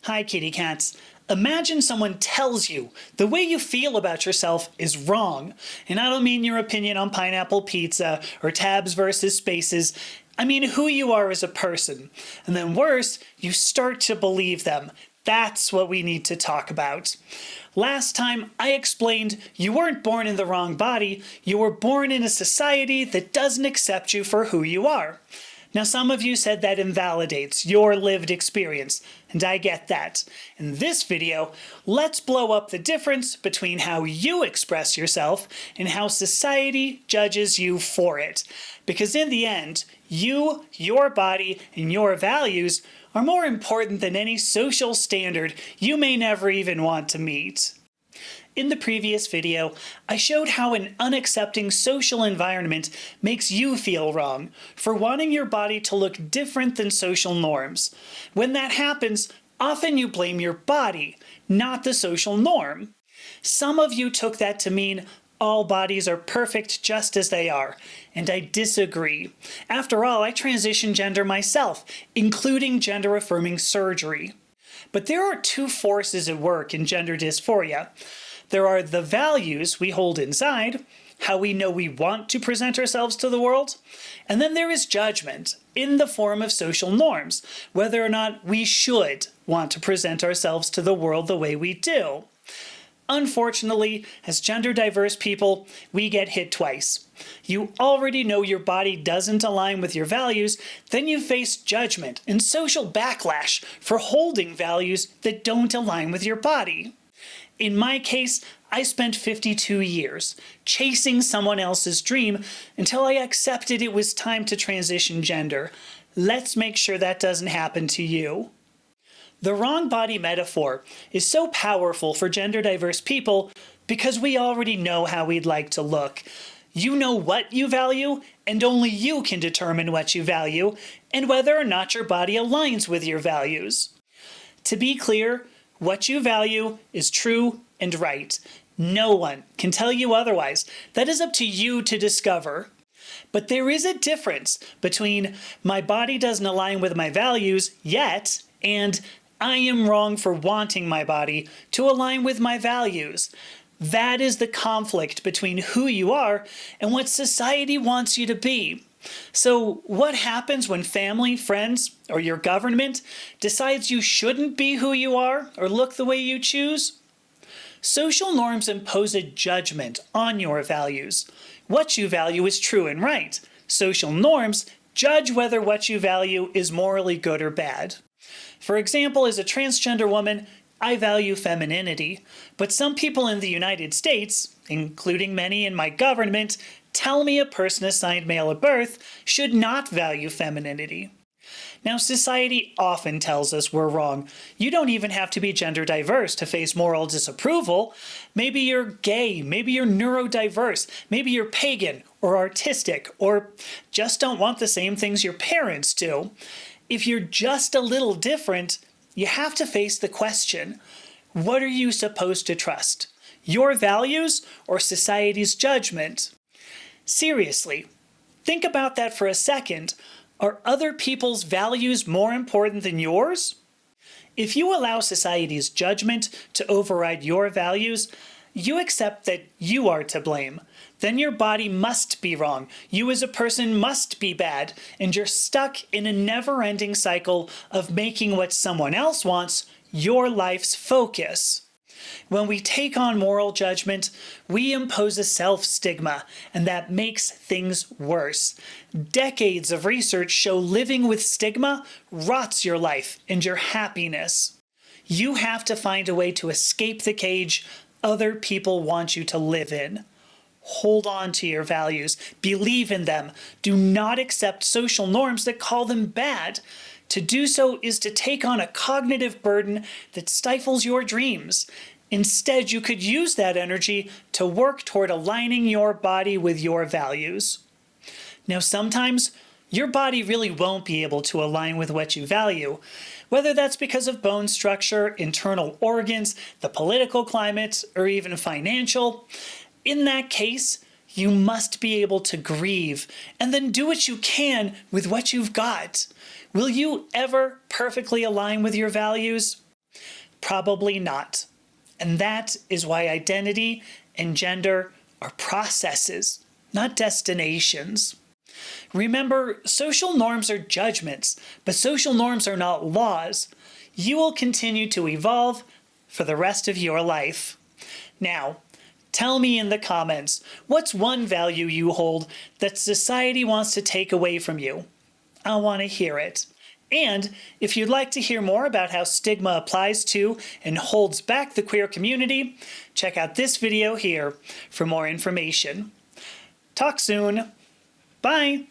Hi, kitty cats. Imagine someone tells you the way you feel about yourself is wrong. And I don't mean your opinion on pineapple pizza or tabs versus spaces. I mean who you are as a person. And then worse, you start to believe them. That's what we need to talk about. Last time, I explained you weren't born in the wrong body, you were born in a society that doesn't accept you for who you are. Now, some of you said that invalidates your lived experience, and I get that. In this video, let's blow up the difference between how you express yourself and how society judges you for it. Because in the end, you, your body, and your values are more important than any social standard you may never even want to meet. In the previous video, I showed how an unaccepting social environment makes you feel wrong for wanting your body to look different than social norms. When that happens, often you blame your body, not the social norm. Some of you took that to mean all bodies are perfect just as they are, and I disagree. After all, I transitioned gender myself, including gender-affirming surgery. But there are two forces at work in gender dysphoria. There are the values we hold inside, how we know we want to present ourselves to the world, and then there is judgment in the form of social norms, whether or not we should want to present ourselves to the world the way we do. Unfortunately, as gender diverse people, we get hit twice. You already know your body doesn't align with your values, then you face judgment and social backlash for holding values that don't align with your body. In my case, I spent 52 years chasing someone else's dream until I accepted it was time to transition gender. Let's make sure that doesn't happen to you. The wrong body metaphor is so powerful for gender diverse people because we already know how we'd like to look. You know what you value, and only you can determine what you value and whether or not your body aligns with your values. To be clear, what you value is true and right. No one can tell you otherwise. That is up to you to discover. But there is a difference between my body doesn't align with my values yet and I am wrong for wanting my body to align with my values. That is the conflict between who you are and what society wants you to be. So what happens when family, friends, or your government decides you shouldn't be who you are or look the way you choose? Social norms impose a judgment on your values. What you value is true and right. Social norms judge whether what you value is morally good or bad. For example, as a transgender woman, I value femininity, but some people in the United States, including many in my government, tell me a person assigned male at birth should not value femininity. Now, society often tells us we're wrong. You don't even have to be gender diverse to face moral disapproval. Maybe you're gay, maybe you're neurodiverse, maybe you're pagan or artistic, or just don't want the same things your parents do. If you're just a little different, you have to face the question, what are you supposed to trust? Your values or society's judgment? Seriously, think about that for a second. Are other people's values more important than yours? If you allow society's judgment to override your values, you accept that you are to blame. Then your body must be wrong, you as a person must be bad, and you're stuck in a never-ending cycle of making what someone else wants your life's focus. When we take on moral judgment, we impose a self-stigma, and that makes things worse. Decades of research show living with stigma rots your life and your happiness. You have to find a way to escape the cage other people want you to live in. Hold on to your values. Believe in them. Do not accept social norms that call them bad. To do so is to take on a cognitive burden that stifles your dreams. Instead, you could use that energy to work toward aligning your body with your values. Now, sometimes your body really won't be able to align with what you value, whether that's because of bone structure, internal organs, the political climate, or even financial. In that case, you must be able to grieve and then do what you can with what you've got. Will you ever perfectly align with your values? Probably not. And that is why identity and gender are processes, not destinations. Remember, social norms are judgments, but social norms are not laws. You will continue to evolve for the rest of your life. Now, tell me in the comments, what's one value you hold that society wants to take away from you? I want to hear it. And if you'd like to hear more about how stigma applies to and holds back the queer community, check out this video here for more information. Talk soon. Bye.